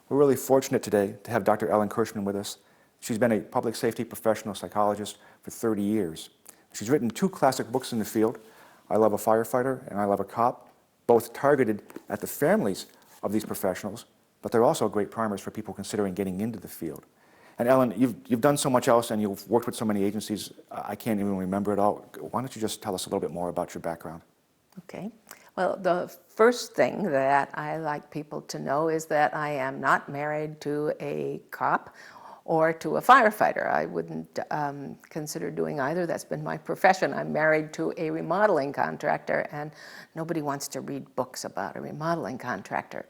We're really fortunate today to have Dr. Ellen Kirschman with us. She's been a public safety professional psychologist for 30 years. She's written 2 classic books in the field, I Love a Firefighter and I Love a Cop, both targeted at the families of these professionals, but they're also great primers for people considering getting into the field. And Ellen, you've done so much else and you've worked with so many agencies, I can't even remember it all. Why don't you just tell us a little bit more about your background? Okay. Well, the first thing that I like people to know is that I am not married to a cop or to a firefighter. I wouldn't consider doing either. That's been my profession. I'm married to a remodeling contractor, and nobody wants to read books about a remodeling contractor.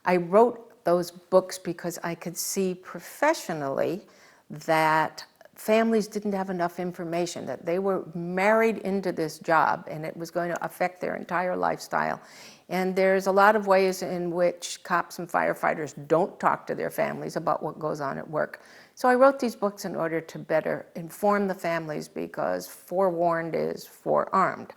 I wrote those books because I could see professionally that families didn't have enough information, that they were married into this job and it was going to affect their entire lifestyle. And there's a lot of ways in which cops and firefighters don't talk to their families about what goes on at work. So I wrote these books in order to better inform the families, because forewarned is forearmed.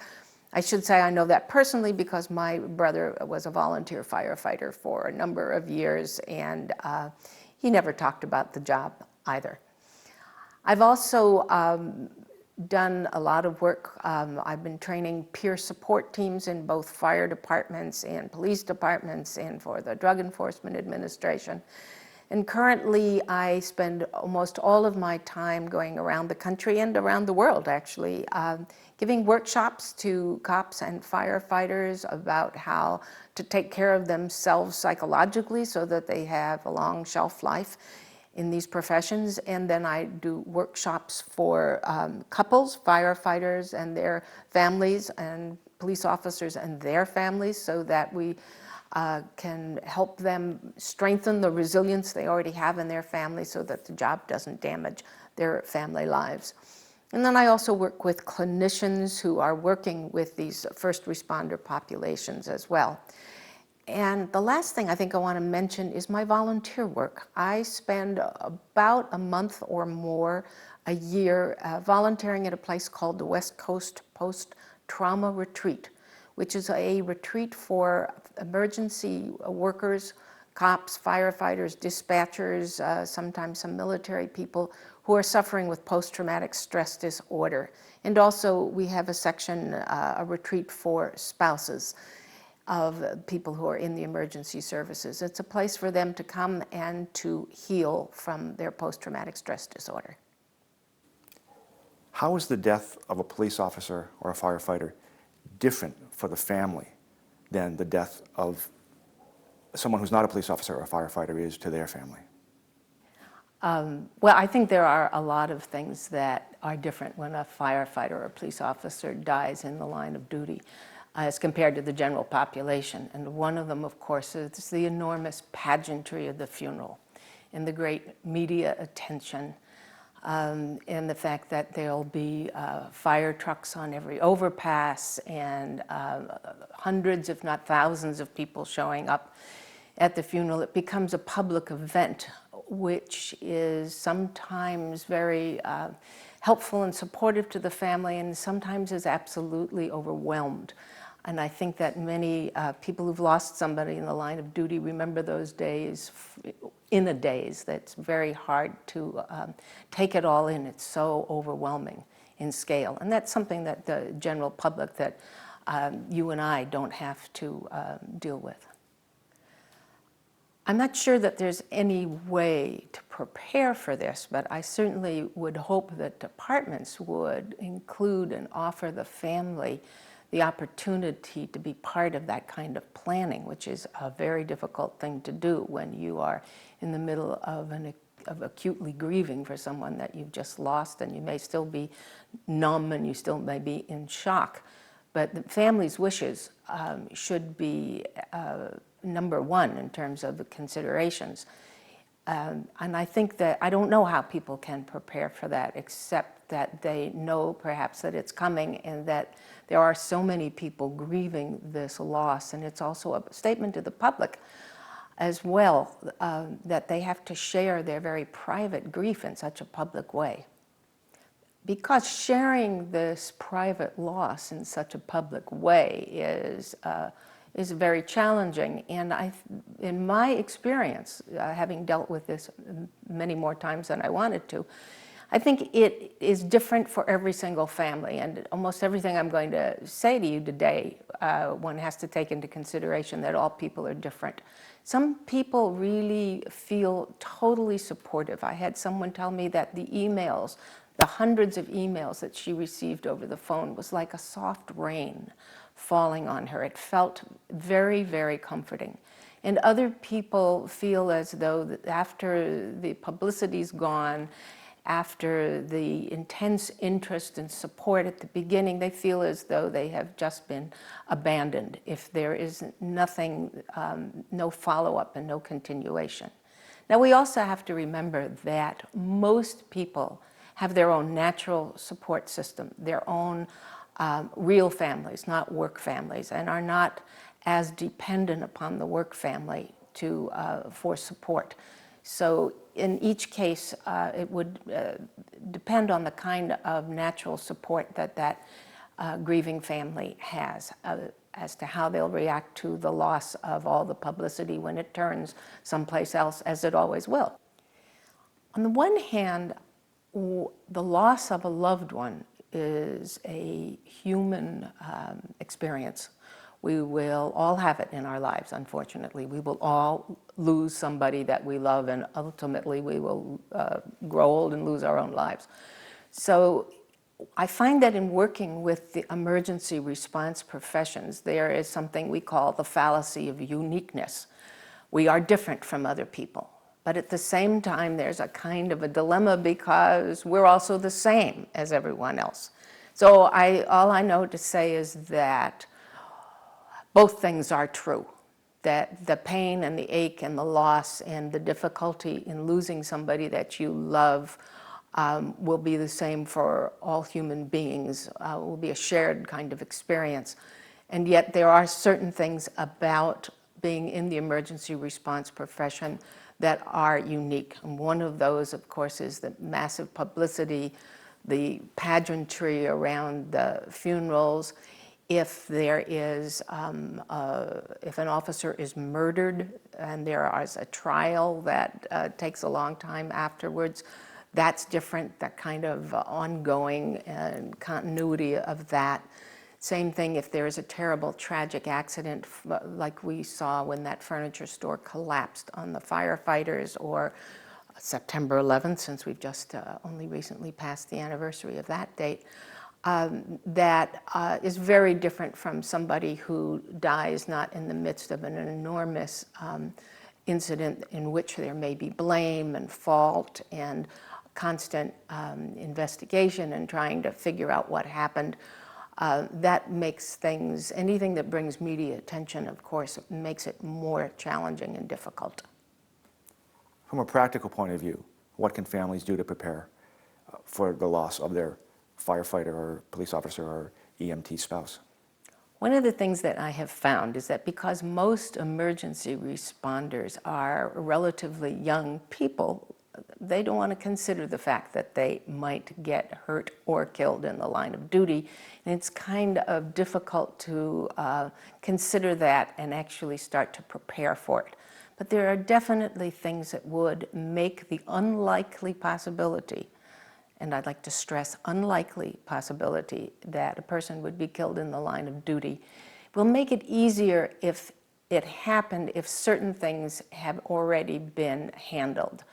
I should say I know that personally because my brother was a volunteer firefighter for a number of years, and he never talked about the job either. I've also done a lot of work. I've been training peer support teams in both fire departments and police departments and for the Drug Enforcement Administration. And currently I spend almost all of my time going around the country and around the world, actually, giving workshops to cops and firefighters about how to take care of themselves psychologically so that they have a long shelf life in these professions. And then I do workshops for couples, firefighters and their families, and police officers and their families, so that we can help them strengthen the resilience they already have in their family so that the job doesn't damage their family lives. And then I also work with clinicians who are working with these first responder populations as well. And the last thing I think I want to mention is my volunteer work. I spend about a month or more a year volunteering at a place called the West Coast Post-Trauma Retreat, which is a retreat for emergency workers, cops, firefighters, dispatchers, sometimes some military people who are suffering with post-traumatic stress disorder. And also we have a section, a retreat for spouses of people who are in the emergency services. It's a place for them to come and to heal from their post-traumatic stress disorder. How is the death of a police officer or a firefighter different for the family than the death of someone who's not a police officer or a firefighter is to their family? Well, I think there are a lot of things that are different when a firefighter or a police officer dies in the line of duty as compared to the general population. And one of them, of course, is the enormous pageantry of the funeral and the great media attention, and the fact that there'll be fire trucks on every overpass and hundreds, if not thousands, of people showing up at the funeral. It becomes a public event, which is sometimes very helpful and supportive to the family, and sometimes is absolutely overwhelmed. And I think that many people who've lost somebody in the line of duty remember those days in a daze that's very hard to take it all in. It's so overwhelming in scale. And that's something that the general public, that you and I don't have to deal with. I'm not sure that there's any way to prepare for this, but I certainly would hope that departments would include and offer the family the opportunity to be part of that kind of planning, which is a very difficult thing to do when you are in the middle of acutely grieving for someone that you've just lost, and you may still be numb and you still may be in shock. But the family's wishes should be number one in terms of the considerations. And I think that, I don't know how people can prepare for that, except that they know perhaps that it's coming and that there are so many people grieving this loss. And it's also a statement to the public as well, that they have to share their very private grief in such a public way. Because sharing this private loss in such a public way is is very challenging. And in my experience, having dealt with this many more times than I wanted to, I think it is different for every single family. And almost everything I'm going to say to you today, one has to take into consideration that all people are different. Some people really feel totally supportive. I had someone tell me that the emails, the hundreds of emails that she received over the phone, was like a soft rain falling on her. It felt very, very comforting. And other people feel as though that after the publicity's gone, after the intense interest and support at the beginning, they feel as though they have just been abandoned if there is nothing, no follow-up and no continuation. Now, we also have to remember that most people have their own natural support system, their own real families, not work families, and are not as dependent upon the work family for support. So in each case, it would depend on the kind of natural support that grieving family has as to how they'll react to the loss of all the publicity when it turns someplace else, as it always will. On the one hand, the loss of a loved one is a human experience. We will all have it in our lives, unfortunately. We will all lose somebody that we love, and ultimately we will grow old and lose our own lives. So I find that in working with the emergency response professions, there is something we call the fallacy of uniqueness. We are different from other people, but at the same time there's a kind of a dilemma because we're also the same as everyone else. So all I know to say is that both things are true, that the pain and the ache and the loss and the difficulty in losing somebody that you love will be the same for all human beings, will be a shared kind of experience. And yet there are certain things about being in the emergency response profession that are unique. And one of those, of course, is the massive publicity, the pageantry around the funerals. If there is, if an officer is murdered and there is a trial that takes a long time afterwards, that's different, that kind of ongoing and continuity of that. Same thing if there is a terrible tragic accident like we saw when that furniture store collapsed on the firefighters, or September 11th, since we've just only recently passed the anniversary of that date. That is very different from somebody who dies not in the midst of an enormous incident in which there may be blame and fault and constant investigation and trying to figure out what happened. That makes things, anything that brings media attention, of course, makes it more challenging and difficult. From a practical point of view, what can families do to prepare for the loss of their firefighter or police officer or EMT spouse? One of the things that I have found is that because most emergency responders are relatively young people, they don't want to consider the fact that they might get hurt or killed in the line of duty. And it's kind of difficult to consider that and actually start to prepare for it. But there are definitely things that would make the unlikely possibility, and I'd like to stress unlikely possibility, that a person would be killed in the line of duty, will make it easier if it happened if certain things have already been handled,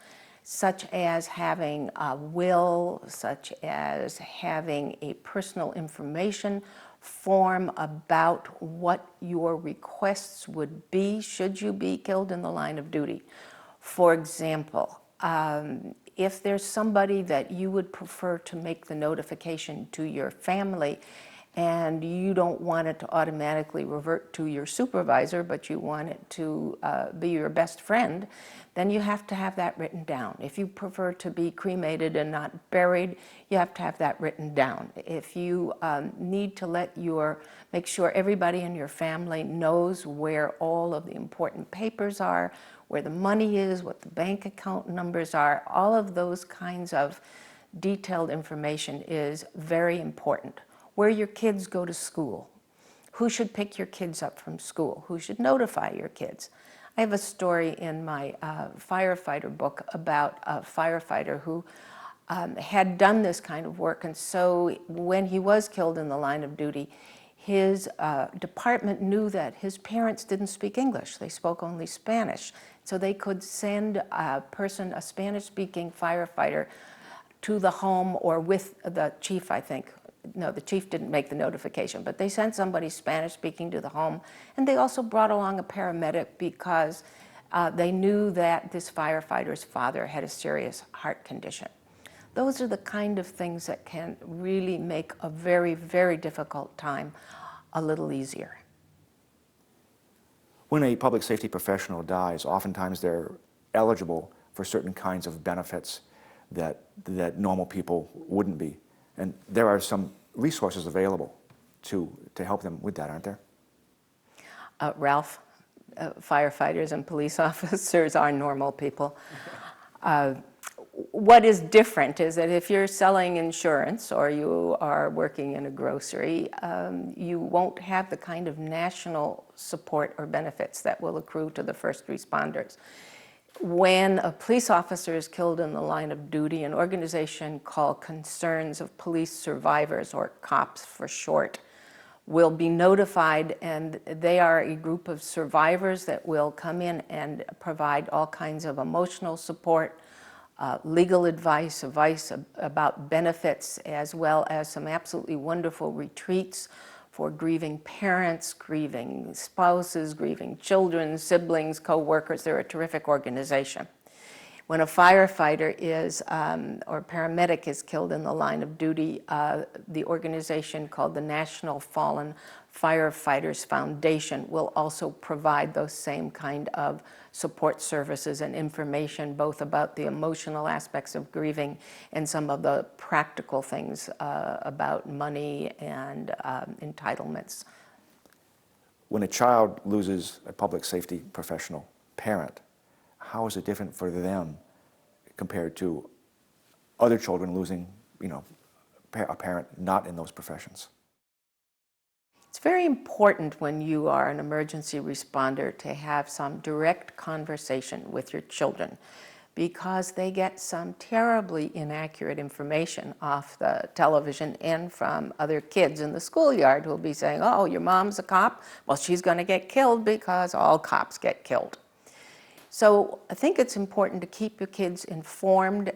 such as having a will, such as having a personal information form about what your requests would be should you be killed in the line of duty. For example, if there's somebody that you would prefer to make the notification to your family and you don't want it to automatically revert to your supervisor, but you want it to be your best friend, then you have to have that written down. If you prefer to be cremated and not buried, you have to have that written down. If you need to make sure everybody in your family knows where all of the important papers are, where the money is, what the bank account numbers are, all of those kinds of detailed information is very important. Where your kids go to school, Who should pick your kids up from school? Who should notify your kids? I have a story in my firefighter book about a firefighter who had done this kind of work, and so when he was killed in the line of duty, his department knew that his parents didn't speak English. They spoke only Spanish. So they could send a Spanish-speaking firefighter to the home, or with the chief, I think. No, the chief didn't make the notification, but they sent somebody Spanish-speaking to the home. And they also brought along a paramedic because they knew that this firefighter's father had a serious heart condition. Those are the kind of things that can really make a very, very difficult time a little easier. When a public safety professional dies, oftentimes they're eligible for certain kinds of benefits that normal people wouldn't be. And there are some resources available to help them with that, aren't there? Ralph, firefighters and police officers are normal people. What is different is that if you're selling insurance or you are working in a grocery, you won't have the kind of national support or benefits that will accrue to the first responders. When a police officer is killed in the line of duty, an organization called Concerns of Police Survivors, or COPS for short, will be notified, and they are a group of survivors that will come in and provide all kinds of emotional support, legal advice about benefits, as well as some absolutely wonderful retreats for grieving parents, grieving spouses, grieving children, siblings, co-workers. They're a terrific organization. When a firefighter or paramedic is killed in the line of duty, the organization called the National Fallen Firefighters Foundation will also provide those same kind of support services and information, both about the emotional aspects of grieving and some of the practical things about money and entitlements. When a child loses a public safety professional parent, how is it different for them compared to other children losing, a parent not in those professions? It's very important when you are an emergency responder to have some direct conversation with your children, because they get some terribly inaccurate information off the television and from other kids in the schoolyard who will be saying, oh, your mom's a cop? Well, she's going to get killed because all cops get killed. So I think it's important to keep your kids informed,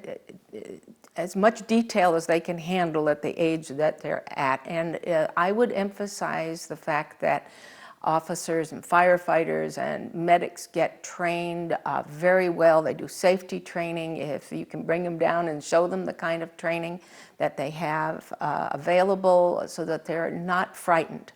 as much detail as they can handle at the age that they're at. And I would emphasize the fact that officers and firefighters and medics get trained very well. They do safety training. If you can bring them down and show them the kind of training that they have available so that they're not frightened.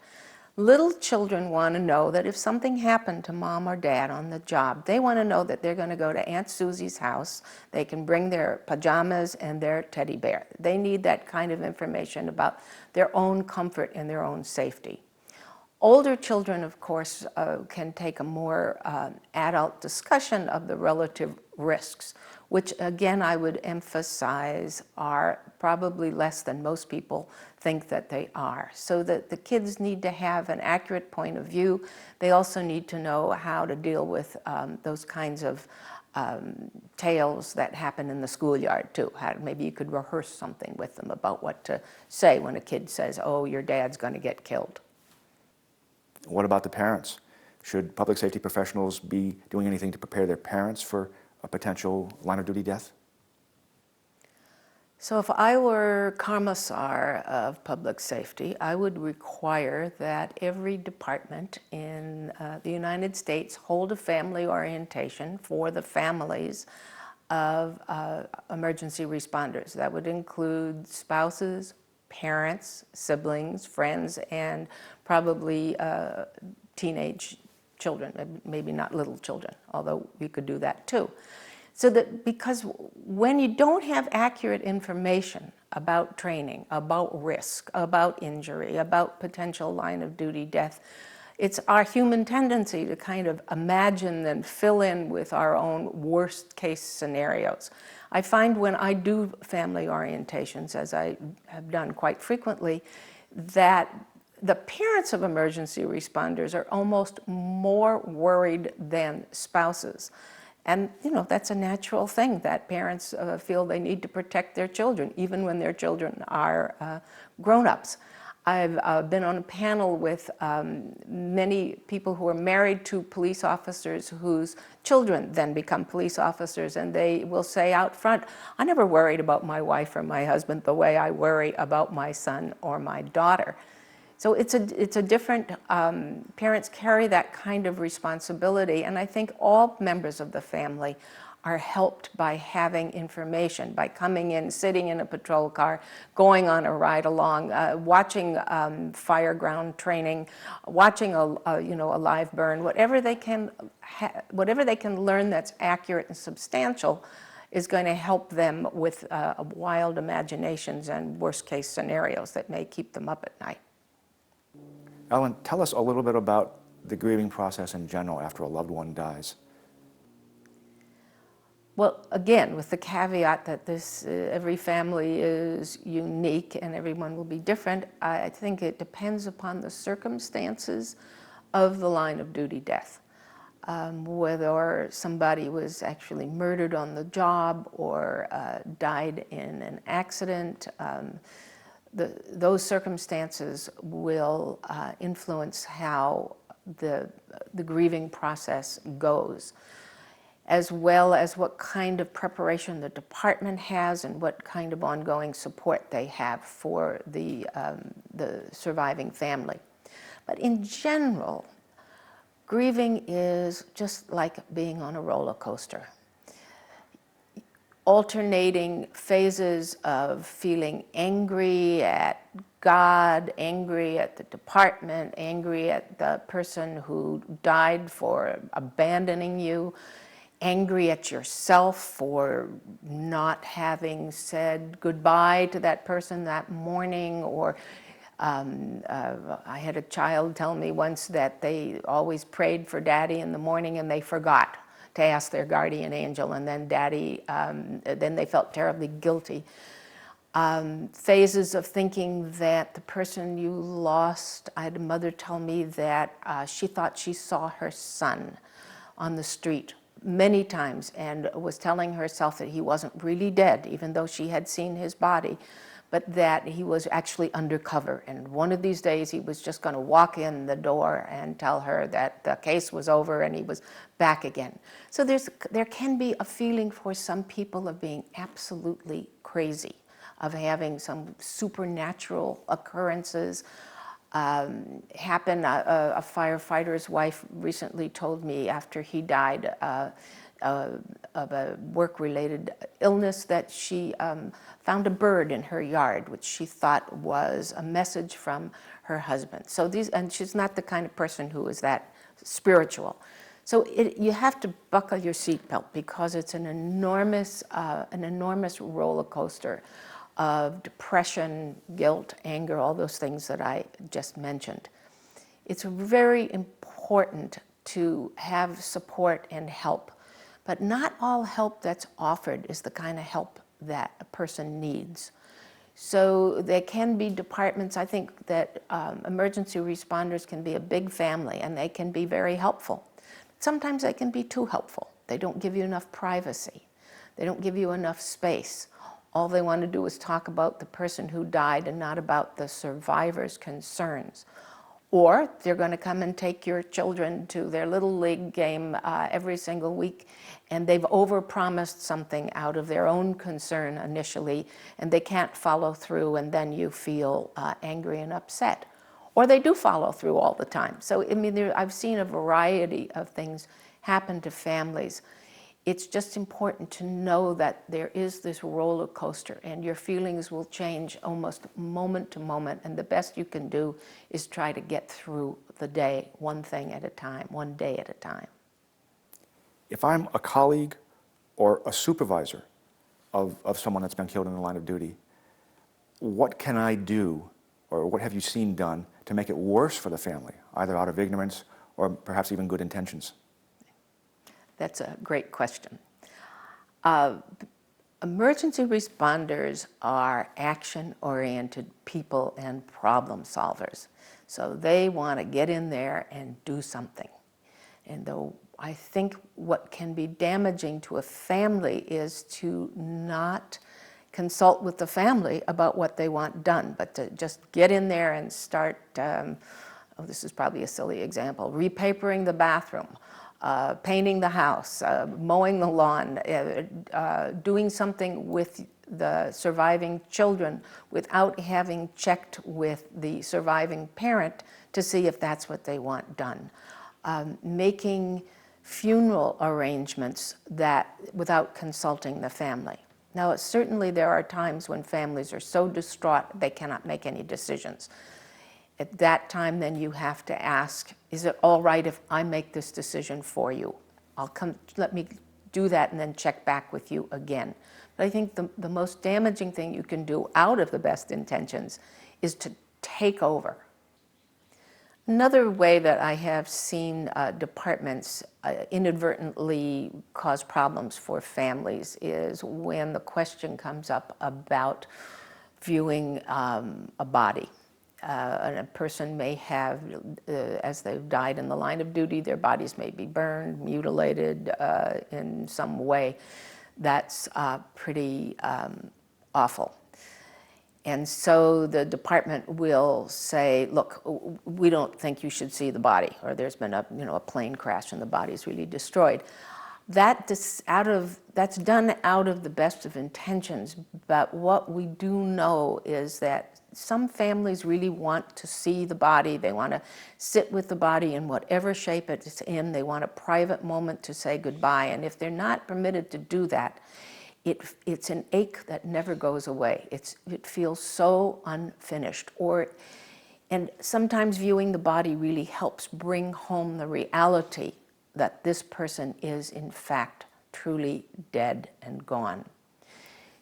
Little children want to know that if something happened to mom or dad on the job, they want to know that they're going to go to Aunt Susie's house. They can bring their pajamas and their teddy bear. They need that kind of information about their own comfort and their own safety. Older children, of course, can take a more adult discussion of the relative risks, which again I would emphasize are probably less than most people think that they are. So that the kids need to have an accurate point of view. They also need to know how to deal with those kinds of tales that happen in the schoolyard too. Maybe you could rehearse something with them about what to say when a kid says, oh, your dad's going to get killed. What about the parents? Should public safety professionals be doing anything to prepare their parents for a potential line of duty death? So if I were commissar of public safety, I would require that every department in the United States hold a family orientation for the families of emergency responders. That would include spouses, parents, siblings, friends, and probably teenage children, maybe not little children, although we could do that too. So that, because when you don't have accurate information about training, about risk, about injury, about potential line of duty death, it's our human tendency to kind of imagine and fill in with our own worst case scenarios. I find when I do family orientations, as I have done quite frequently, that the parents of emergency responders are almost more worried than spouses. And, you know, that's a natural thing that parents feel they need to protect their children, even when their children are grown-ups. I've been on a panel with many people who are married to police officers whose children then become police officers, and they will say out front, I never worried about my wife or my husband the way I worry about my son or my daughter. So it's a different, parents carry that kind of responsibility, and I think all members of the family are helped by having information, by coming in, sitting in a patrol car, going on a ride along, watching fire ground training, watching a live burn, whatever they can learn that's accurate and substantial is going to help them with wild imaginations and worst case scenarios that may keep them up at night. Ellen, tell us a little bit about the grieving process in general after a loved one dies. Well, again, with the caveat that every family is unique and everyone will be different, I think it depends upon the circumstances of the line of duty death. Whether somebody was actually murdered on the job or died in an accident, those circumstances will influence how the grieving process goes, as well as what kind of preparation the department has and what kind of ongoing support they have for the surviving family. But in general, grieving is just like being on a roller coaster. Alternating phases of feeling angry at God, angry at the department, angry at the person who died for abandoning you, angry at yourself for not having said goodbye to that person that morning, or I had a child tell me once that they always prayed for Daddy in the morning and they forgot to ask their guardian angel, and then then they felt terribly guilty. Phases of thinking that the person you lost, I had a mother tell me that she thought she saw her son on the street many times and was telling herself that he wasn't really dead, even though she had seen his body, but that he was actually undercover. And one of these days he was just going to walk in the door and tell her that the case was over and he was back again. So there can be a feeling for some people of being absolutely crazy, of having some supernatural occurrences happen. A firefighter's wife recently told me after he died of a work-related illness that she found a bird in her yard, which she thought was a message from her husband. So and she's not the kind of person who is that spiritual. So you have to buckle your seatbelt because it's an enormous roller coaster of depression, guilt, anger, all those things that I just mentioned. It's very important to have support and help, but not all help that's offered is the kind of help that a person needs. So there can be departments, I think that emergency responders can be a big family and they can be very helpful. Sometimes they can be too helpful. They don't give you enough privacy. They don't give you enough space. All they want to do is talk about the person who died and not about the survivor's concerns. Or they're going to come and take your children to their little league game every single week, and they've overpromised something out of their own concern initially, and they can't follow through, and then you feel angry and upset. Or they do follow through all the time. So, I mean, I've seen a variety of things happen to families. It's just important to know that there is this roller coaster and your feelings will change almost moment to moment, and the best you can do is try to get through the day one thing at a time, one day at a time. If I'm a colleague or a supervisor of someone that's been killed in the line of duty, what can I do, or what have you seen done to make it worse for the family, either out of ignorance or perhaps even good intentions? That's a great question. Emergency responders are action-oriented people and problem solvers. So they want to get in there and do something. And though I think what can be damaging to a family is to not consult with the family about what they want done, but to just get in there and start, oh, this is probably a silly example, repapering the bathroom, painting the house, mowing the lawn, doing something with the surviving children without having checked with the surviving parent to see if that's what they want done. Making funeral arrangements that without consulting the family. Now, certainly there are times when families are so distraught they cannot make any decisions. At that time, then you have to ask, is it all right if I make this decision for you? Let me do that and then check back with you again. But I think the most damaging thing you can do out of the best intentions is to take over. Another way that I have seen departments inadvertently cause problems for families is when the question comes up about viewing a body. And a person may have, as they've died in the line of duty, their bodies may be burned, mutilated in some way. That's pretty awful. And so the department will say, look, we don't think you should see the body, or there's been a plane crash and the body's really destroyed. That's done out of the best of intentions, but what we do know is that some families really want to see the body. They want to sit with the body in whatever shape it's in. They want a private moment to say goodbye, and if they're not permitted to do that, it's an ache that never goes away. It feels so unfinished. And sometimes viewing the body really helps bring home the reality that this person is in fact truly dead and gone.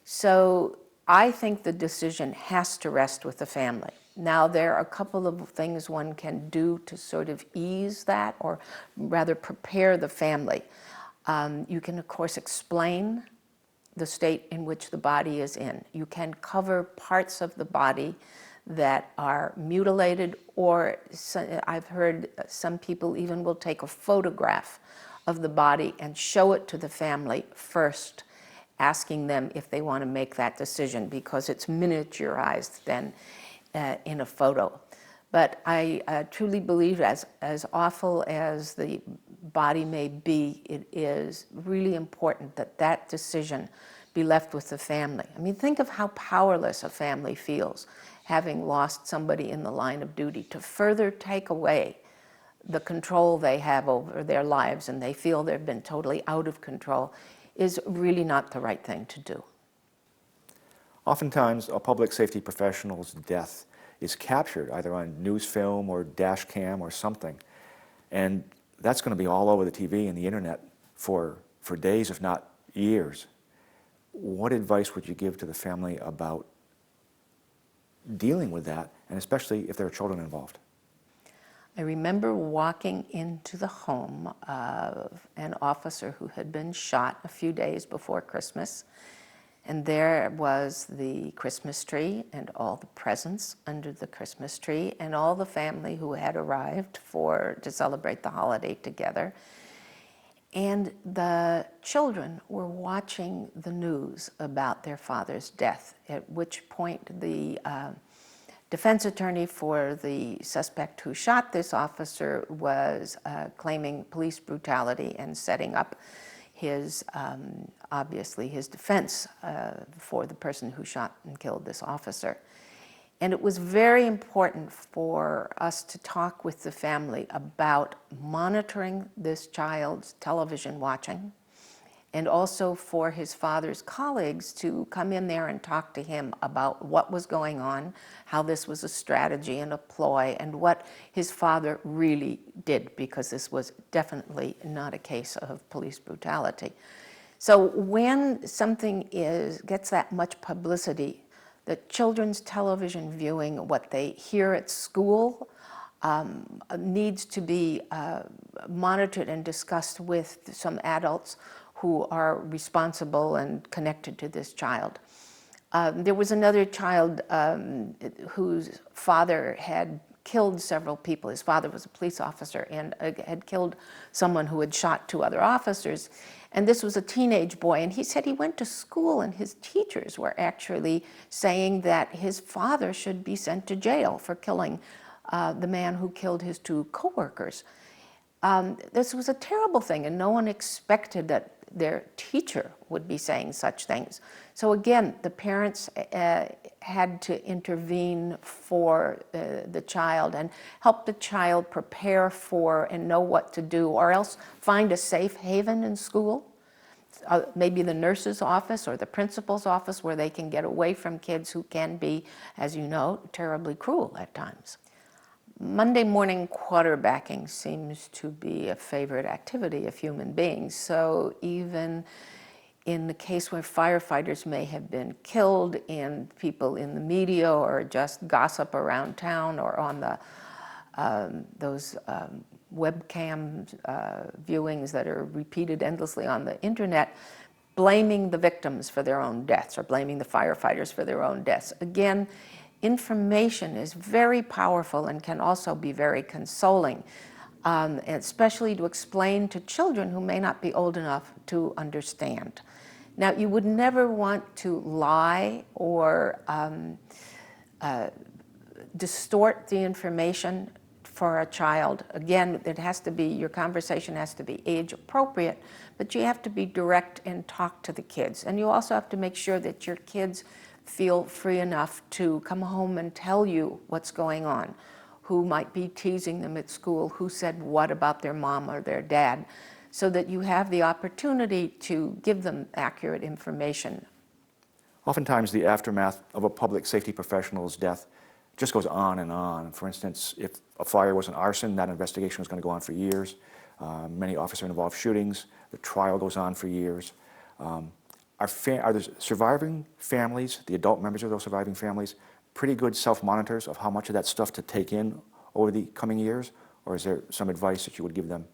So I think the decision has to rest with the family. Now, there are a couple of things one can do to sort of ease that, or rather prepare the family. You can, of course, explain the state in which the body is in. You can cover parts of the body that are mutilated, or I've heard some people even will take a photograph of the body and show it to the family first, asking them if they want to make that decision, because it's miniaturized then in a photo. But I truly believe, as awful as the body may be, it is really important that that decision be left with the family. I mean, think of how powerless a family feels having lost somebody in the line of duty. To further take away the control they have over their lives, and they feel they've been totally out of control, is really not the right thing to do. Oftentimes, a public safety professional's death is captured either on news film or dash cam or something. And that's going to be all over the TV and the internet for days, if not years. What advice would you give to the family about dealing with that, and especially if there are children involved? I remember walking into the home of an officer who had been shot a few days before Christmas, and there was the Christmas tree and all the presents under the Christmas tree and all the family who had arrived to celebrate the holiday together. And the children were watching the news about their father's death, at which point the defense attorney for the suspect who shot this officer was claiming police brutality and setting up obviously his defense for the person who shot and killed this officer. And it was very important for us to talk with the family about monitoring this child's television watching, and also for his father's colleagues to come in there and talk to him about what was going on, how this was a strategy and a ploy, and what his father really did, because this was definitely not a case of police brutality. So when something gets that much publicity, the children's television viewing, what they hear at school, needs to be monitored and discussed with some adults who are responsible and connected to this child. There was another child whose father had killed several people. His father was a police officer and had killed someone who had shot 2 other officers. And this was a teenage boy, and he said he went to school and his teachers were actually saying that his father should be sent to jail for killing the man who killed his 2 coworkers. This was a terrible thing, and no one expected that their teacher would be saying such things. So again, the parents had to intervene for the child and help the child prepare for and know what to do, or else find a safe haven in school, maybe the nurse's office or the principal's office, where they can get away from kids who can be, as you know, terribly cruel at times. Monday morning quarterbacking seems to be a favorite activity of human beings. So even in the case where firefighters may have been killed and people in the media or just gossip around town or on the those webcam viewings that are repeated endlessly on the internet, blaming the victims for their own deaths or blaming the firefighters for their own deaths. Again, information is very powerful and can also be very consoling, especially to explain to children who may not be old enough to understand. Now, you would never want to lie or distort the information for a child. Again, it has to be, your conversation has to be age appropriate, but you have to be direct and talk to the kids. And you also have to make sure that your kids feel free enough to come home and tell you what's going on, who might be teasing them at school, who said what about their mom or their dad, so that you have the opportunity to give them accurate information. Oftentimes, the aftermath of a public safety professional's death just goes on and on. For instance, if a fire was an arson, that investigation was going to go on for years. Many officer-involved shootings, the trial goes on for years. Are the surviving families, the adult members of those surviving families, pretty good self-monitors of how much of that stuff to take in over the coming years? Or is there some advice that you would give them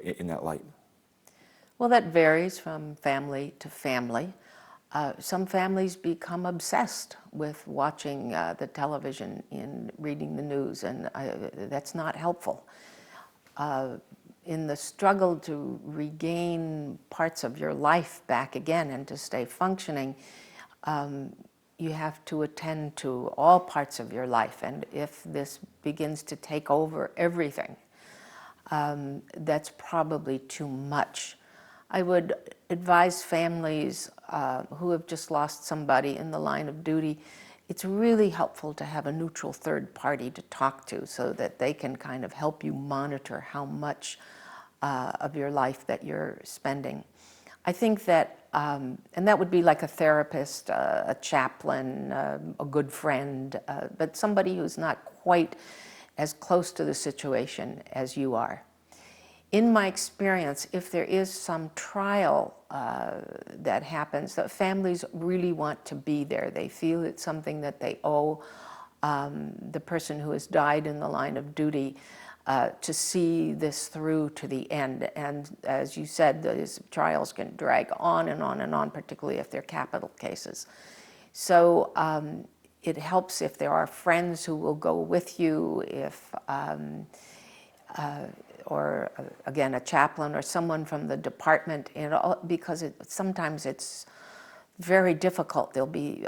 in that light? Well, that varies from family to family. Some families become obsessed with watching the television and reading the news, and that's not helpful. In the struggle to regain parts of your life back again and to stay functioning, you have to attend to all parts of your life. And if this begins to take over everything, that's probably too much. I would advise families who have just lost somebody in the line of duty, it's really helpful to have a neutral third party to talk to so that they can kind of help you monitor how much of your life that you're spending. I think that, and that would be like a therapist, a chaplain, a good friend, but somebody who's not quite as close to the situation as you are. In my experience, if there is some trial that happens, the families really want to be there. They feel it's something that they owe the person who has died in the line of duty to see this through to the end. And as you said, these trials can drag on and on and on, particularly if they're capital cases. So it helps if there are friends who will go with you, if or again, a chaplain or someone from the department, because sometimes it's very difficult. There'll be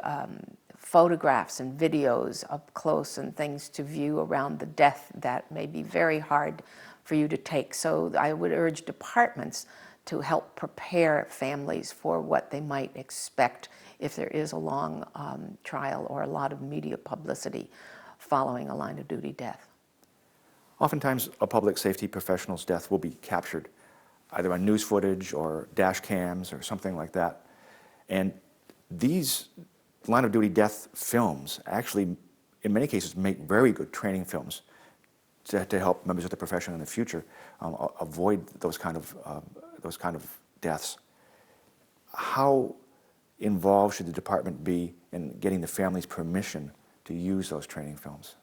photographs and videos up close and things to view around the death that may be very hard for you to take. So I would urge departments to help prepare families for what they might expect if there is a long trial or a lot of media publicity following a line of duty death. Oftentimes, a public safety professional's death will be captured either on news footage or dash cams or something like that. And these line of duty death films actually, in many cases, make very good training films to help members of the profession in the future avoid those kind of deaths. How involved should the department be in getting the family's permission to use those training films?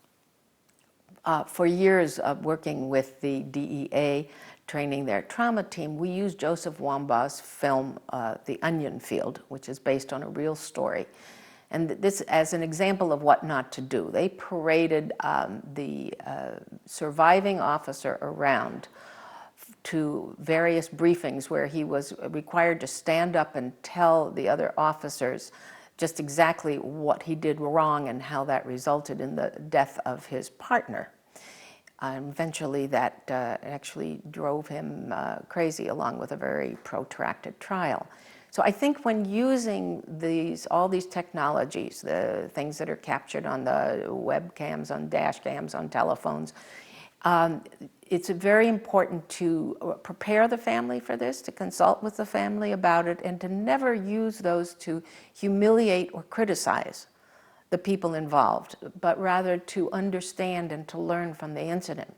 For years of working with the DEA, training their trauma team, we used Joseph Wambaugh's film, The Onion Field, which is based on a real story. And this as an example of what not to do. They paraded the surviving officer around to various briefings where he was required to stand up and tell the other officers just exactly what he did wrong and how that resulted in the death of his partner. Eventually that actually drove him crazy, along with a very protracted trial. So I think when using all these technologies, the things that are captured on the webcams, on dash cams, on telephones, it's very important to prepare the family for this, to consult with the family about it, and to never use those to humiliate or criticize the people involved, but rather to understand and to learn from the incident.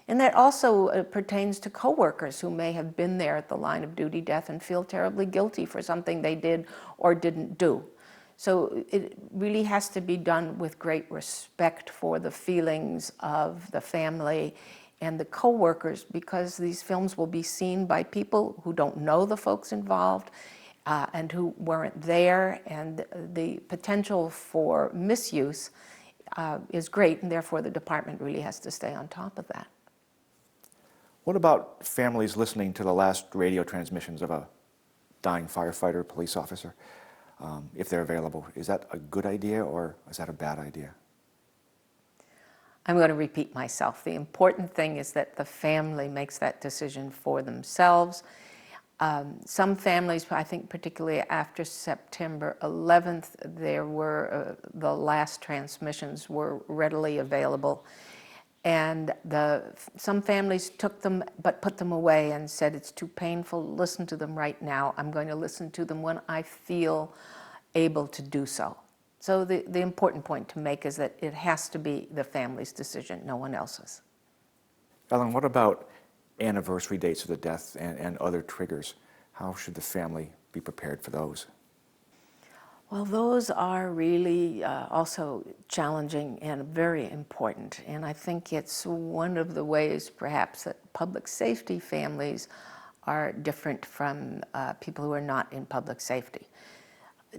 And that also pertains to coworkers who may have been there at the line of duty death and feel terribly guilty for something they did or didn't do. So it really has to be done with great respect for the feelings of the family and the coworkers, because these films will be seen by people who don't know the folks involved and who weren't there, and the potential for misuse is great, and therefore the department really has to stay on top of that. What about families listening to the last radio transmissions of a dying firefighter, police officer, if they're available? Is that a good idea or is that a bad idea? I'm going to repeat myself. The important thing is that the family makes that decision for themselves. Some families, I think particularly after September 11th, there were the last transmissions were readily available. And some families took them but put them away and said, it's too painful to listen to them right now. I'm going to listen to them when I feel able to do so. So the important point to make is that it has to be the family's decision, no one else's. Ellen, what about anniversary dates of the death and other triggers? How should the family be prepared for those? Well, those are really also challenging and very important. And I think it's one of the ways perhaps that public safety families are different from people who are not in public safety.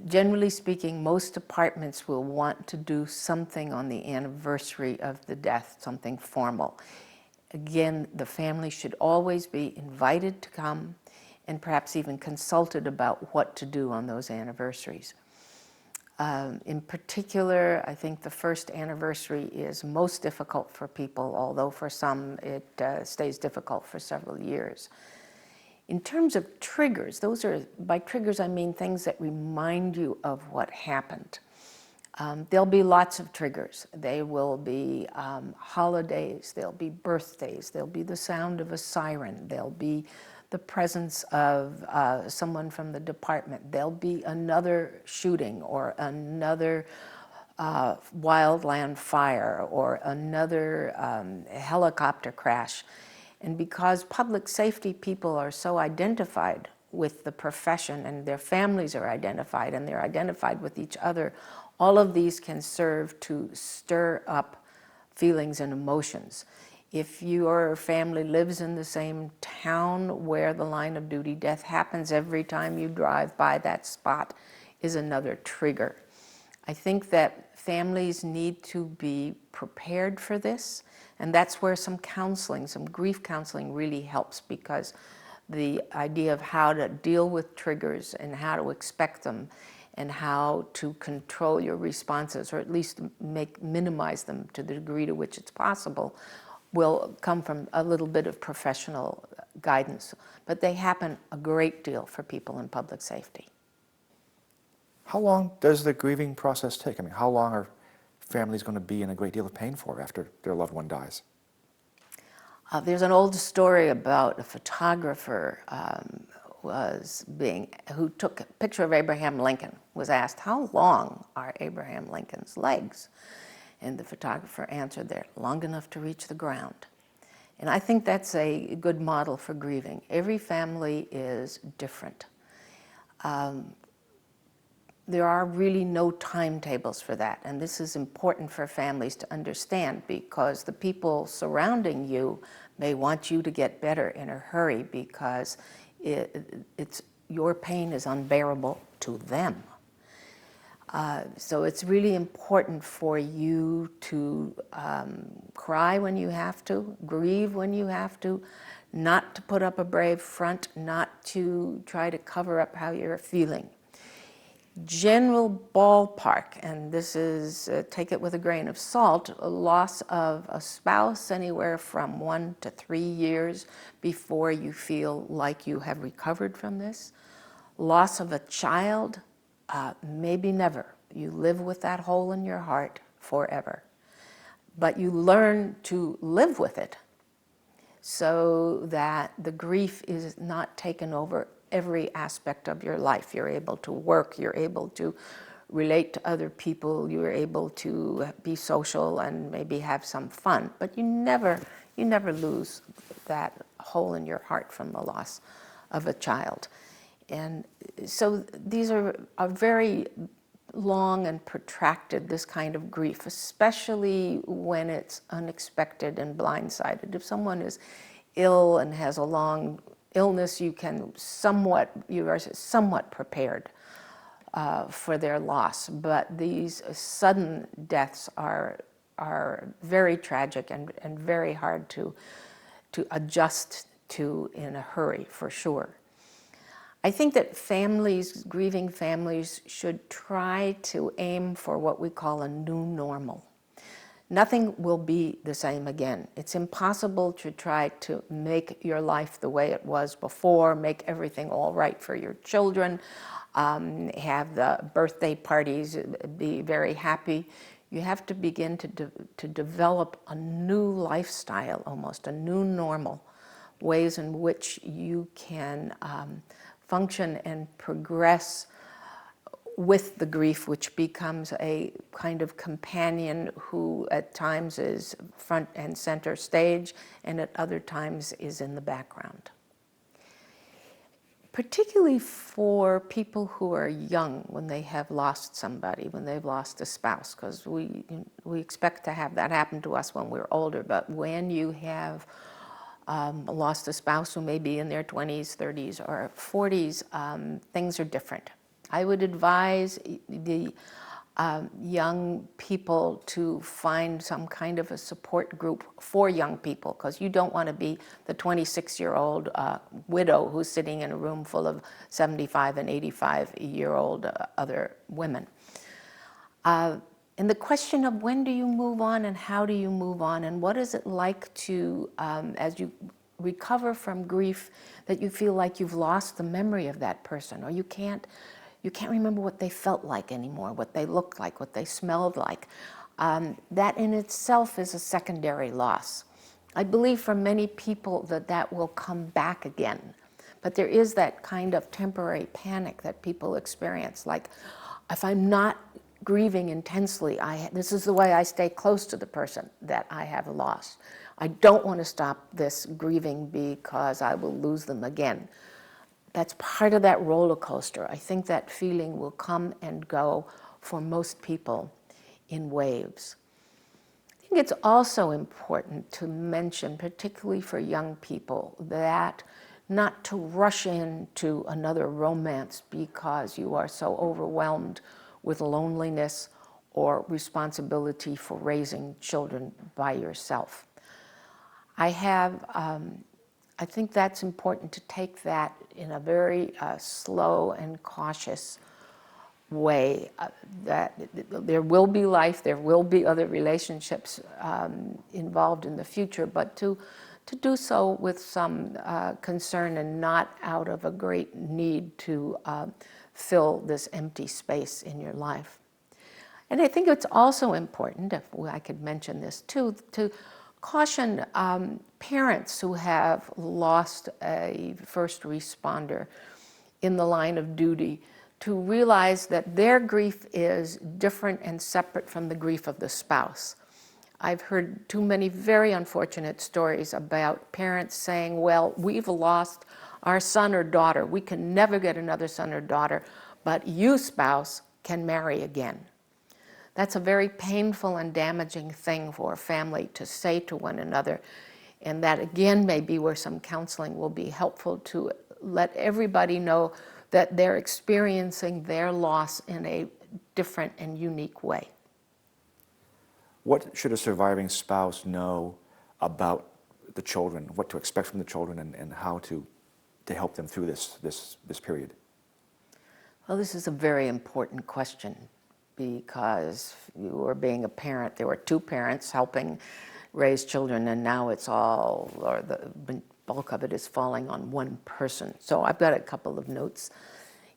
Generally speaking, most departments will want to do something on the anniversary of the death, something formal. Again, the family should always be invited to come and perhaps even consulted about what to do on those anniversaries. In particular, I think the first anniversary is most difficult for people, although for some it stays difficult for several years. In terms of triggers, by triggers I mean things that remind you of what happened. There'll be lots of triggers. They will be holidays, there'll be birthdays, there'll be the sound of a siren, there'll be the presence of someone from the department, there'll be another shooting or another wildland fire or another helicopter crash. And because public safety people are so identified with the profession and their families are identified and they're identified with each other, all of these can serve to stir up feelings and emotions. If your family lives in the same town where the line of duty death happens, every time you drive by that spot is another trigger. I think that families need to be prepared for this, and that's where some counseling, some grief counseling really helps, because the idea of how to deal with triggers and how to expect them and how to control your responses, or at least minimize them to the degree to which it's possible, will come from a little bit of professional guidance. But they happen a great deal for people in public safety. How long does the grieving process take? I mean, how long are families going to be in a great deal of pain for after their loved one dies? There's an old story about a photographer who took a picture of Abraham Lincoln, was asked, how long are Abraham Lincoln's legs? And the photographer answered, they're long enough to reach the ground. And I think that's a good model for grieving. Every family is different. There are really no timetables for that, and this is important for families to understand, because the people surrounding you may want you to get better in a hurry because your pain is unbearable to them. So it's really important for you to cry when you have to, grieve when you have to, not to put up a brave front, not to try to cover up how you're feeling. General ballpark, and this is, take it with a grain of salt, a loss of a spouse anywhere from 1 to 3 years before you feel like you have recovered from this. Loss of a child, maybe never. You live with that hole in your heart forever. But you learn to live with it so that the grief is not taken over every aspect of your life. You're able to work, you're able to relate to other people, you're able to be social and maybe have some fun, but you never lose that hole in your heart from the loss of a child. And so these are very long and protracted, this kind of grief, especially when it's unexpected and blindsided. If someone is ill and has a long illness, you are somewhat prepared for their loss. But these sudden deaths are very tragic and very hard to adjust to in a hurry, for sure. I think that families, grieving families, should try to aim for what we call a new normal. Nothing will be the same again. It's impossible to try to make your life the way it was before, make everything all right for your children, have the birthday parties, be very happy. You have to begin to develop a new lifestyle, almost a new normal, ways in which you can function and progress with the grief, which becomes a kind of companion who at times is front and center stage and at other times is in the background. Particularly for people who are young when they have lost somebody, when they've lost a spouse, because we expect to have that happen to us when we're older, but when you have lost a spouse who may be in their 20s, 30s, or 40s, things are different. I would advise the young people to find some kind of a support group for young people, because you don't want to be the 26-year-old widow who's sitting in a room full of 75 and 85-year-old other women. And the question of when do you move on and how do you move on and what is it like to, as you recover from grief, that you feel like you've lost the memory of that person, or you can't remember what they felt like anymore, what they looked like, what they smelled like. That in itself is a secondary loss. I believe for many people that will come back again. But there is that kind of temporary panic that people experience, like if I'm not grieving intensely, this is the way I stay close to the person that I have lost. I don't want to stop this grieving because I will lose them again. That's part of that roller coaster. I think that feeling will come and go for most people in waves. I think it's also important to mention, particularly for young people, that not to rush into another romance because you are so overwhelmed with loneliness or responsibility for raising children by yourself. I think that's important to take that in a very slow and cautious way. That there will be life, there will be other relationships involved in the future, but to do so with some concern and not out of a great need to fill this empty space in your life. And I think it's also important, if I could mention this too, to caution parents who have lost a first responder in the line of duty to realize that their grief is different and separate from the grief of the spouse. I've heard too many very unfortunate stories about parents saying, well, we've lost our son or daughter. We can never get another son or daughter, but you, spouse, can marry again. That's a very painful and damaging thing for a family to say to one another. And that, again, may be where some counseling will be helpful to let everybody know that they're experiencing their loss in a different and unique way. What should a surviving spouse know about the children, what to expect from the children, and how to help them through this period? Well, this is a very important question because you were being a parent. There were two parents helping raise children, and now it's all, or the bulk of it is falling on one person. So I've got a couple of notes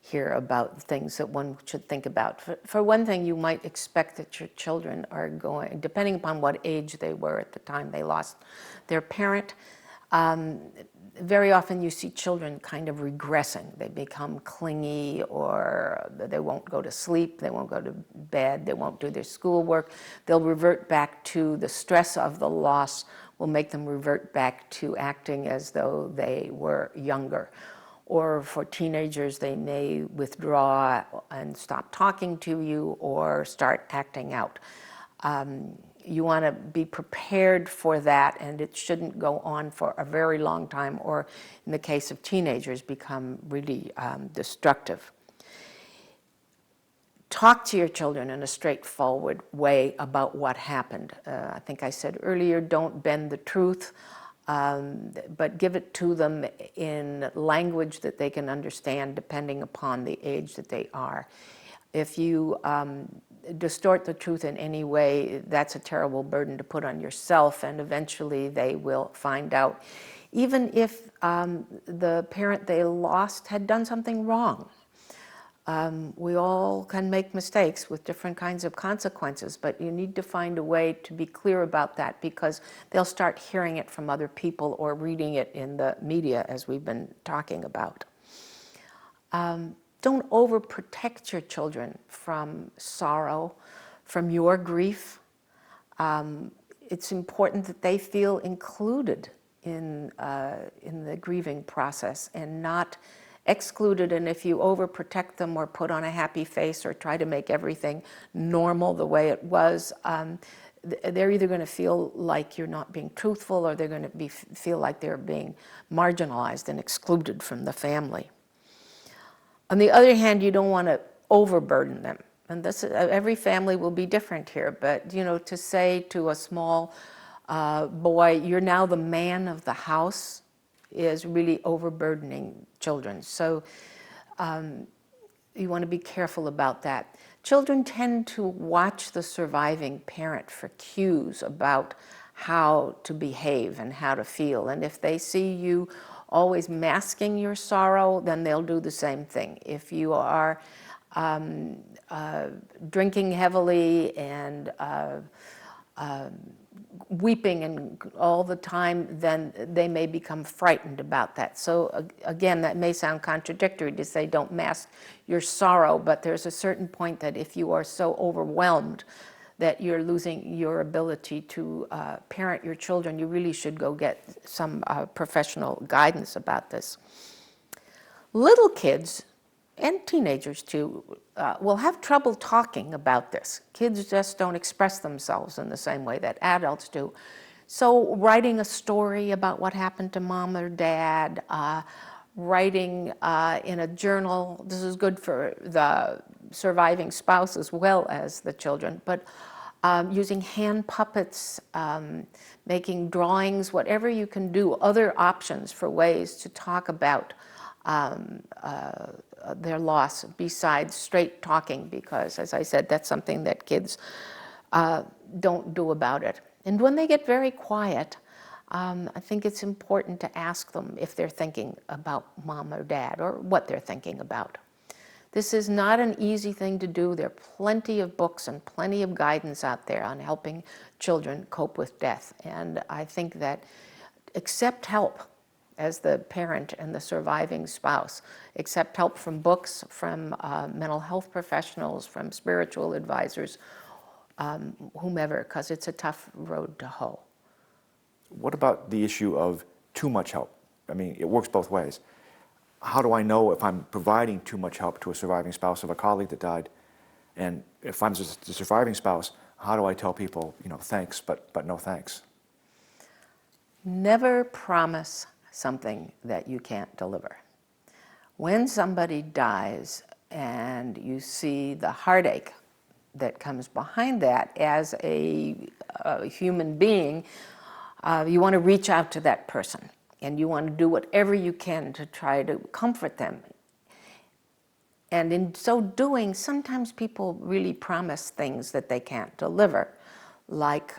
here about things that one should think about. For one thing, you might expect that your children are going, depending upon what age they were at the time they lost their parent, very often you see children kind of regressing. They become clingy, or they won't go to sleep, they won't go to bed, they won't do their schoolwork. They'll revert back to the stress of the loss, will make them revert back to acting as though they were younger. Or for teenagers, they may withdraw and stop talking to you or start acting out. You want to be prepared for that, and it shouldn't go on for a very long time, or in the case of teenagers, become really destructive. Talk to your children in a straightforward way about what happened. I think I said earlier, don't bend the truth, but give it to them in language that they can understand depending upon the age that they are. If you distort the truth in any way, that's a terrible burden to put on yourself, and eventually they will find out, even if the parent they lost had done something wrong. We all can make mistakes with different kinds of consequences, but you need to find a way to be clear about that, because they'll start hearing it from other people or reading it in the media, as we've been talking about. Don't overprotect your children from sorrow, from your grief. It's important that they feel included in the grieving process and not excluded. And if you overprotect them or put on a happy face or try to make everything normal the way it was, they're either going to feel like you're not being truthful, or they're going to feel like they're being marginalized and excluded from the family. On the other hand, you don't want to overburden them. And this, every family will be different here, but to say to a small boy, you're now the man of the house, is really overburdening children. So you want to be careful about that. Children tend to watch the surviving parent for cues about how to behave and how to feel. And if they see you always masking your sorrow, then they'll do the same thing. If you are drinking heavily and weeping and all the time, then they may become frightened about that. So again, that may sound contradictory to say don't mask your sorrow, but there's a certain point that if you are so overwhelmed that you're losing your ability to parent your children, you really should go get some professional guidance about this. Little kids, and teenagers too, will have trouble talking about this. Kids just don't express themselves in the same way that adults do. So writing a story about what happened to mom or dad, writing in a journal, this is good for the surviving spouse as well as the children, but using hand puppets, making drawings, whatever you can do, other options for ways to talk about their loss besides straight talking, because as I said, that's something that kids don't do about it. And when they get very quiet, I think it's important to ask them if they're thinking about mom or dad or what they're thinking about. This is not an easy thing to do. There are plenty of books and plenty of guidance out there on helping children cope with death. And I think that accept help as the parent and the surviving spouse. Accept help from books, from mental health professionals, from spiritual advisors, whomever, because it's a tough road to hoe. What about the issue of too much help? I mean, it works both ways. How do I know if I'm providing too much help to a surviving spouse of a colleague that died? And if I'm just the surviving spouse, how do I tell people, thanks, but no thanks? Never promise something that you can't deliver. When somebody dies, and you see the heartache that comes behind that as a human being, you want to reach out to that person and you want to do whatever you can to try to comfort them. And in so doing, sometimes people really promise things that they can't deliver. Like,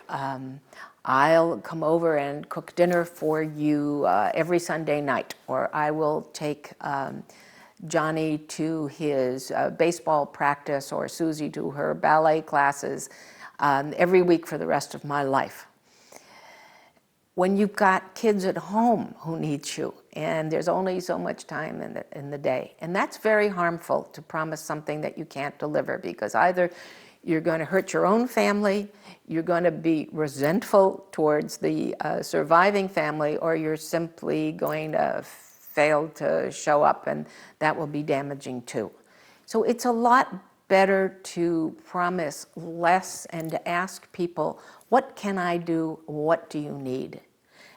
I'll come over and cook dinner for you every Sunday night, or I will take Johnny to his baseball practice, or Susie to her ballet classes every week for the rest of my life. When you've got kids at home who need you, and there's only so much time in the day. And that's very harmful, to promise something that you can't deliver, because either you're going to hurt your own family, you're going to be resentful towards the surviving family, or you're simply going to fail to show up, and that will be damaging too. So it's a lot better to promise less and to ask people, what can I do? What do you need?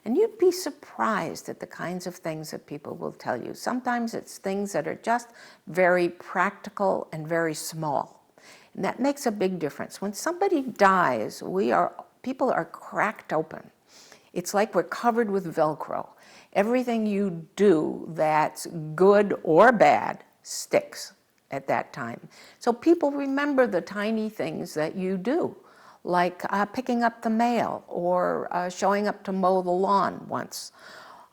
And you'd be surprised at the kinds of things that people will tell you. Sometimes it's things that are just very practical and very small. And that makes a big difference. When somebody dies, people are cracked open. It's like we're covered with Velcro. Everything you do that's good or bad sticks at that time. So people remember the tiny things that you do, like picking up the mail, or showing up to mow the lawn once,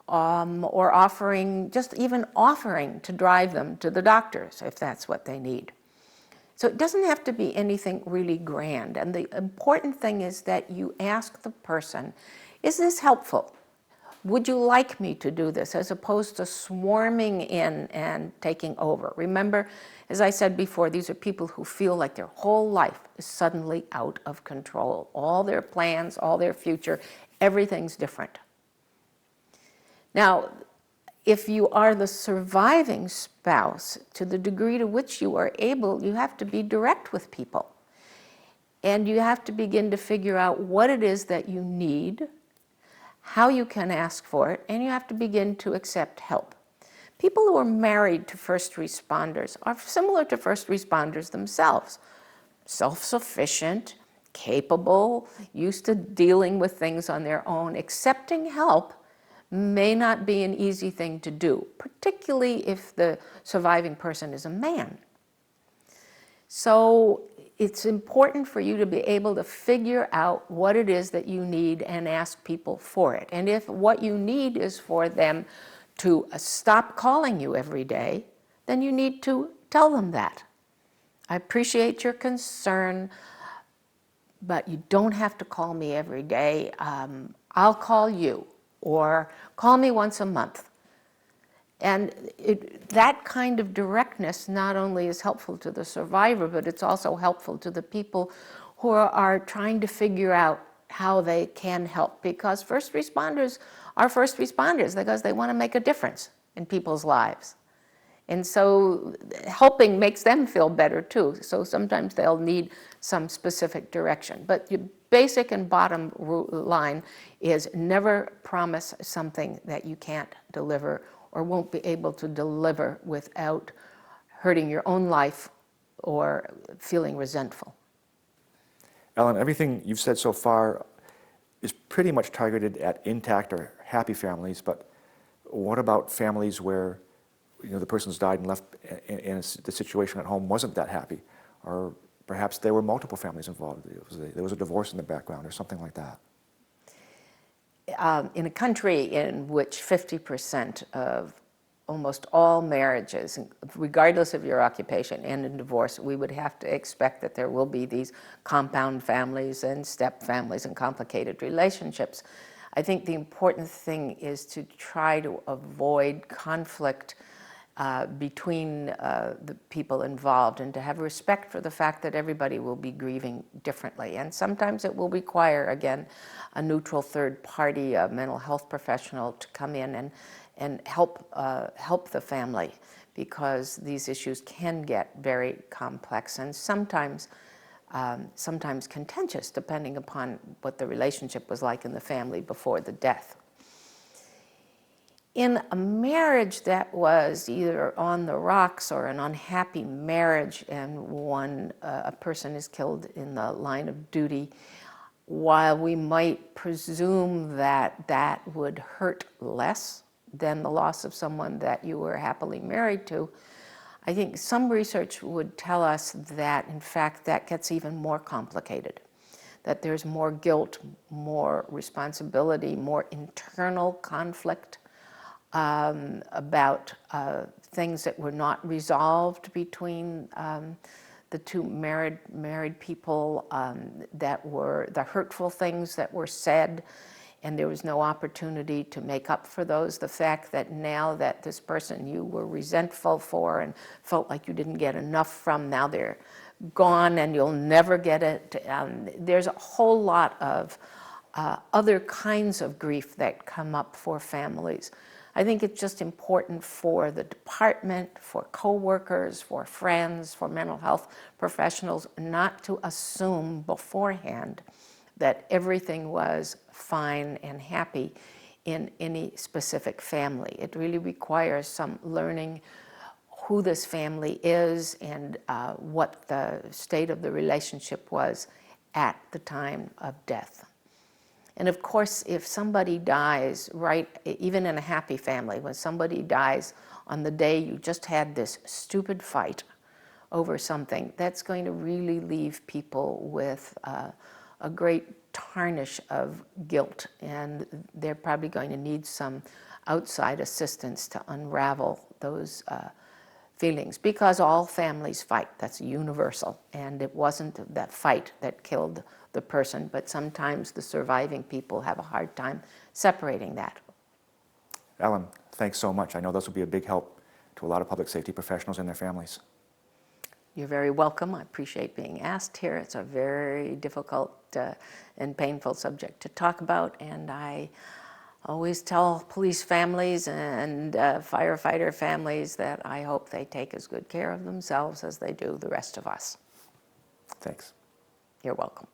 or just even offering to drive them to the doctors if that's what they need. So it doesn't have to be anything really grand. And the important thing is that you ask the person, is this helpful? Would you like me to do this? As opposed to swarming in and taking over. Remember, as I said before, these are people who feel like their whole life is suddenly out of control. All their plans, all their future, everything's different. Now, if you are the surviving spouse, to the degree to which you are able, you have to be direct with people. And you have to begin to figure out what it is that you need, how you can ask for it, and you have to begin to accept help. People who are married to first responders are similar to first responders themselves. Self-sufficient, capable, used to dealing with things on their own. Accepting help may not be an easy thing to do, particularly if the surviving person is a man. So it's important for you to be able to figure out what it is that you need and ask people for it. And if what you need is for them to stop calling you every day, then you need to tell them that. I appreciate your concern, but you don't have to call me every day. I'll call you, or call me once a month. And that kind of directness not only is helpful to the survivor, but it's also helpful to the people who are trying to figure out how they can help. Because first responders are first responders because they want to make a difference in people's lives. And so helping makes them feel better too. So sometimes they'll need some specific direction. But your basic and bottom line is never promise something that you can't deliver or won't be able to deliver without hurting your own life or feeling resentful. Ellen, everything you've said so far is pretty much targeted at intact or happy families, but what about families where the person's died and left and the situation at home wasn't that happy? Or perhaps there were multiple families involved. There was a divorce in the background or something like that. In a country in which 50% of almost all marriages, regardless of your occupation, end in divorce, we would have to expect that there will be these compound families and step families and complicated relationships. I think the important thing is to try to avoid conflict between the people involved, and to have respect for the fact that everybody will be grieving differently. And sometimes it will require, again, a neutral third party, a mental health professional, to come in and help the family, because these issues can get very complex and sometimes contentious, depending upon what the relationship was like in the family before the death. in a marriage that was either on the rocks or an unhappy marriage, and a person is killed in the line of duty, while we might presume that that would hurt less than the loss of someone that you were happily married to, I think some research would tell us that, in fact, that gets even more complicated, that there's more guilt, more responsibility, more internal conflict about things that were not resolved between the two married people, that were the hurtful things that were said, and there was no opportunity to make up for those. The fact that now that this person you were resentful for and felt like you didn't get enough from, now they're gone and you'll never get it. There's a whole lot of other kinds of grief that come up for families. I think it's just important for the department, for coworkers, for friends, for mental health professionals not to assume beforehand that everything was fine and happy in any specific family. It really requires some learning who this family is and what the state of the relationship was at the time of death. And of course, if somebody dies, right, even in a happy family, when somebody dies on the day you just had this stupid fight over something, that's going to really leave people with a great tarnish of guilt, and they're probably going to need some outside assistance to unravel those feelings, because all families fight. That's universal, and it wasn't that fight that killed the person, but sometimes the surviving people have a hard time separating that. Ellen, thanks so much. I know this will be a big help to a lot of public safety professionals and their families. You're very welcome. I appreciate being asked here. It's a very difficult and painful subject to talk about, and I always tell police families and firefighter families that I hope they take as good care of themselves as they do the rest of us. Thanks. You're welcome.